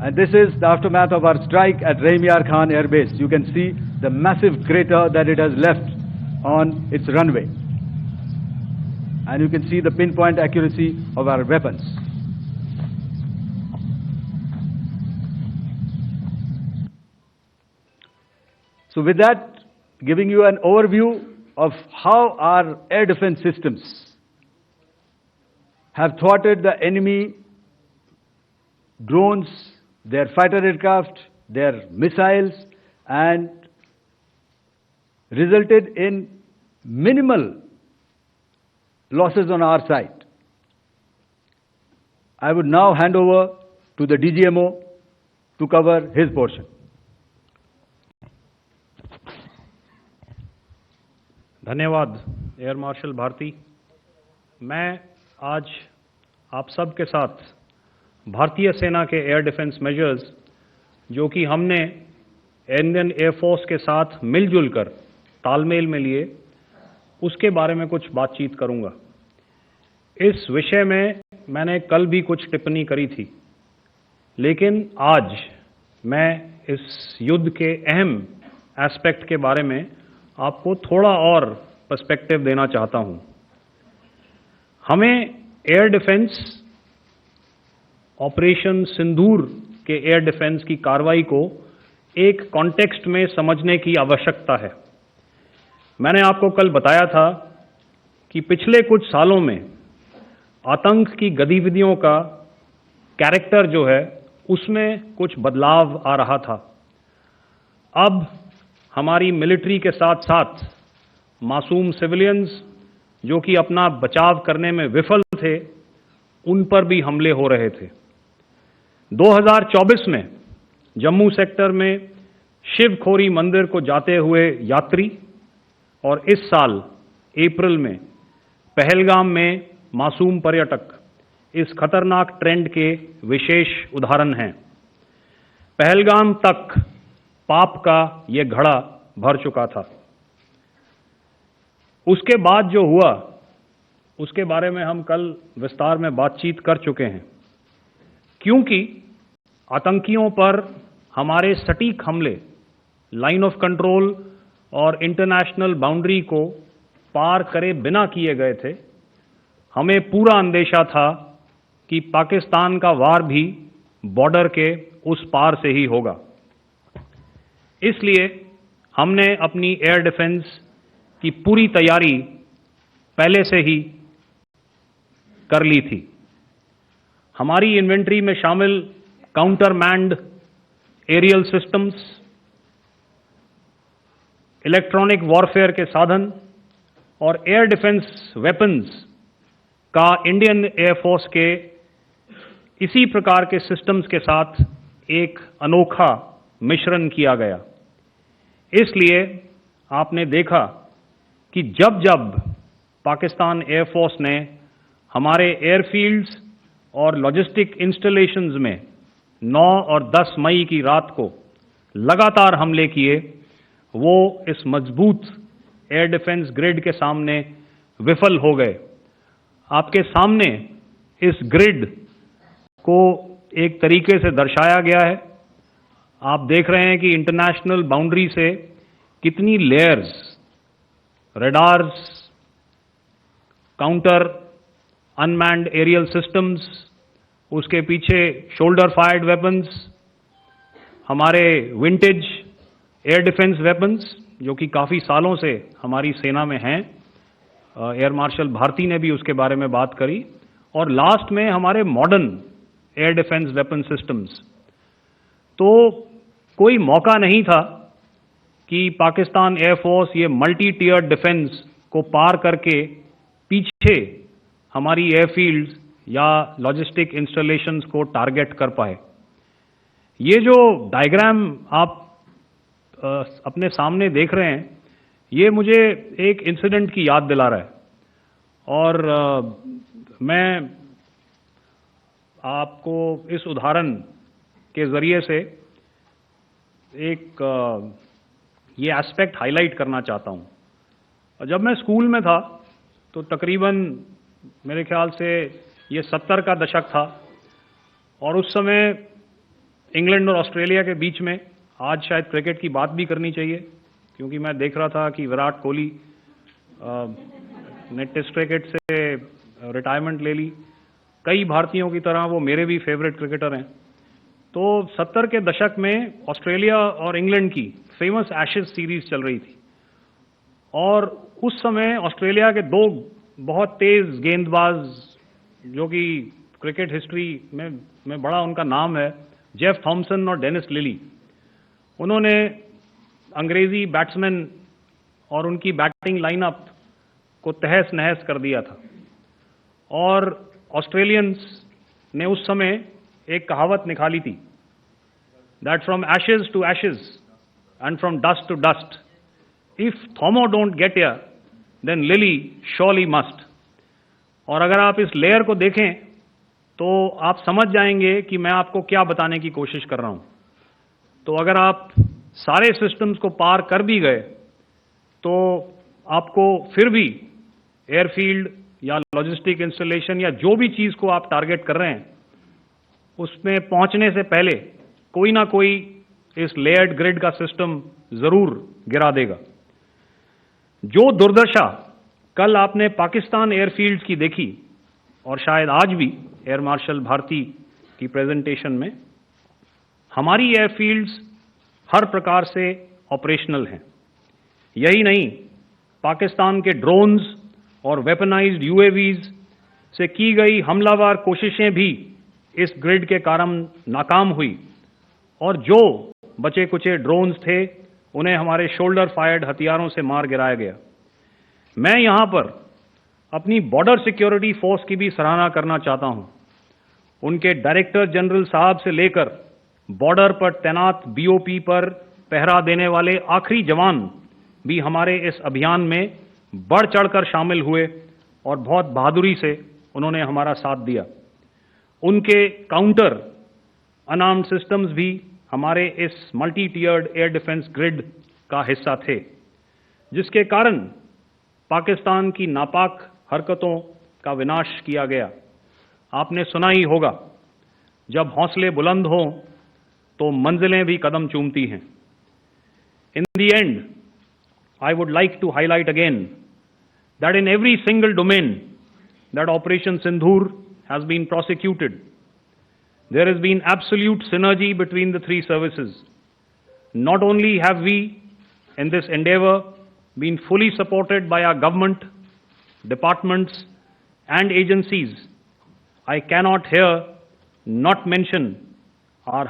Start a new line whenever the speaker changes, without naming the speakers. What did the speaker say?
And this is the aftermath of our strike at Rahimyar Khan Air Base. You can see the massive crater that it has left on its runway. And you can see the pinpoint accuracy of our weapons. So with that, giving you an overview of how our air defense systems have thwarted the enemy drones, their fighter aircraft, their missiles, and resulted in minimal losses on our side. I would now hand over to the DGMO to cover his portion.
धन्यवाद air marshal Bharti. मैं आज आप सब के साथ भारतीय सेना के एयर डिफेंस मेजर्स जो कि हमने इंडियन एयरफोर्स के साथ मिलजुल कर तालमेल में लिए, उसके बारे में कुछ बातचीत करूंगा। इस विषय में मैंने कल भी कुछ टिप्पणी करी थी, लेकिन आज मैं इस युद्ध के अहम एस्पेक्ट के बारे में आपको थोड़ा और पर्सपेक्टिव देना चाहता हूं। हमें एयर डिफेंस ऑपरेशन सिंदूर के एयर डिफेंस की कार्रवाई को एक कॉन्टेक्स्ट में समझने की आवश्यकता है। मैंने आपको कल बताया था कि पिछले कुछ सालों में आतंक की गतिविधियों का कैरेक्टर जो है उसमें कुछ बदलाव आ रहा था। अब हमारी मिलिट्री के साथ साथ मासूम सिविलियंस जो कि अपना बचाव करने में विफल थे, उन पर भी हमले हो रहे थे। 2024 में जम्मू सेक्टर में शिवखोरी मंदिर को जाते हुए यात्री और इस साल अप्रैल में पहलगाम में मासूम पर्यटक इस खतरनाक ट्रेंड के विशेष उदाहरण हैं। पहलगाम तक पाप का ये घड़ा भर चुका था। उसके बाद जो हुआ उसके बारे में हम कल विस्तार में बातचीत कर चुके हैं, क्योंकि आतंकियों पर हमारे सटीक हमले लाइन ऑफ कंट्रोल और इंटरनेशनल बाउंड्री को पार करे बिना किए गए थे। हमें पूरा अंदेशा था कि पाकिस्तान का वार भी बॉर्डर के उस पार से ही होगा। इसलिए हमने अपनी एयर डिफेंस की पूरी तैयारी पहले से ही कर ली थी। हमारी इन्वेंट्री में शामिल counter manned aerial systems, electronic warfare के साधन और एयर डिफेंस वेपन्स का इंडियन एयरफोर्स के इसी प्रकार के सिस्टम्स के साथ एक अनोखा मिश्रण किया गया। इसलिए आपने देखा कि जब जब पाकिस्तान एयरफोर्स ने हमारे एयरफील्ड्स और लॉजिस्टिक इंस्टॉलेशंस में 9 और 10 मई की रात को लगातार हमले किए, वो इस मजबूत एयर डिफेंस ग्रिड के सामने विफल हो गए। आपके सामने इस ग्रिड को एक तरीके से दर्शाया गया है। आप देख रहे हैं कि इंटरनेशनल बाउंड्री से कितनी layers, radars, counter unmanned aerial systems, उसके पीछे शोल्डर फायर्ड वेपन्स, हमारे विंटेज एयर डिफेंस वेपन्स जो कि काफ़ी सालों से हमारी सेना में हैं। एयर मार्शल भारती ने भी उसके बारे में बात करी। और लास्ट में हमारे modern air defence weapon systems. तो कोई मौका नहीं था कि पाकिस्तान एयरफोर्स ये मल्टी टीयर डिफेंस को पार करके पीछे हमारी एयरफील्ड्स या लॉजिस्टिक इंस्टॉलेशंस को टारगेट कर पाए। ये जो डायग्राम आप अपने सामने देख रहे हैं, ये मुझे एक इंसिडेंट की याद दिला रहा है। और मैं आपको इस उदाहरण के ज़रिए से एक ये एस्पेक्ट हाईलाइट करना चाहता हूँ। जब मैं स्कूल में था तो तकरीबन मेरे ख्याल से ये 70 का दशक था और उस समय इंग्लैंड और ऑस्ट्रेलिया के बीच में आज शायद क्रिकेट की बात भी करनी चाहिए, क्योंकि मैं देख रहा था कि विराट कोहली ने टेस्ट क्रिकेट से रिटायरमेंट ले ली। कई भारतीयों की तरह वो मेरे भी फेवरेट क्रिकेटर हैं। तो 70 के दशक में ऑस्ट्रेलिया और इंग्लैंड की फेमस एशेज सीरीज चल रही थी, और उस समय ऑस्ट्रेलिया के दो बहुत तेज गेंदबाज, जो कि क्रिकेट हिस्ट्री में बड़ा उनका नाम है, जेफ थॉमसन और डेनिस लिली, उन्होंने अंग्रेजी बैट्समैन और उनकी बैटिंग लाइनअप को तहस नहस कर दिया था। और ऑस्ट्रेलियंस ने उस समय एक कहावत निकाली थी, that from ashes to ashes and from dust to dust, if Thommo don't get here then Lillee surely must. और अगर आप इस लेयर को देखें तो आप समझ जाएंगे कि मैं आपको क्या बताने की कोशिश कर रहा हूं। तो अगर आप सारे सिस्टम्स को पार कर भी गए तो आपको फिर भी एयरफील्ड या लॉजिस्टिक इंस्टॉलेशन या जो भी चीज को आप टारगेट कर रहे हैं उसमें पहुंचने से पहले कोई ना कोई इस लेयर्ड ग्रिड का सिस्टम जरूर गिरा देगा। जो दुर्दशा कल आपने पाकिस्तान एयरफील्ड्स की देखी, और शायद आज भी एयर मार्शल भारती की प्रेजेंटेशन में, हमारी एयरफील्ड्स हर प्रकार से ऑपरेशनल हैं। यही नहीं, पाकिस्तान के ड्रोन्स और वेपनाइज्ड यूएवीज से की गई हमलावर कोशिशें भी इस ग्रिड के कारण नाकाम हुई, और जो बचे कुचे ड्रोन्स थे उन्हें हमारे शोल्डर फायर्ड हथियारों से मार गिराया गया। मैं यहां पर अपनी बॉर्डर सिक्योरिटी फोर्स की भी सराहना करना चाहता हूं। उनके डायरेक्टर जनरल साहब से लेकर बॉर्डर पर तैनात बीओपी पर पहरा देने वाले आखिरी जवान भी हमारे इस अभियान में बढ़ चढ़कर शामिल हुए और बहुत बहादुरी से उन्होंने हमारा साथ दिया। उनके काउंटर अनार्म्ड सिस्टम्स भी हमारे इस मल्टी टियर्ड एयर डिफेंस ग्रिड का हिस्सा थे, जिसके कारण पाकिस्तान की नापाक हरकतों का विनाश किया गया। आपने सुना ही होगा, जब हौसले बुलंद हों तो मंजिलें भी कदम चूमती हैं। In the end, I would like to highlight again that in every single domain that Operation Sindhur has been prosecuted, there has been absolute synergy between the three services. Not only have we, in this endeavor, been fully supported by our government, departments and agencies, I cannot here not mention our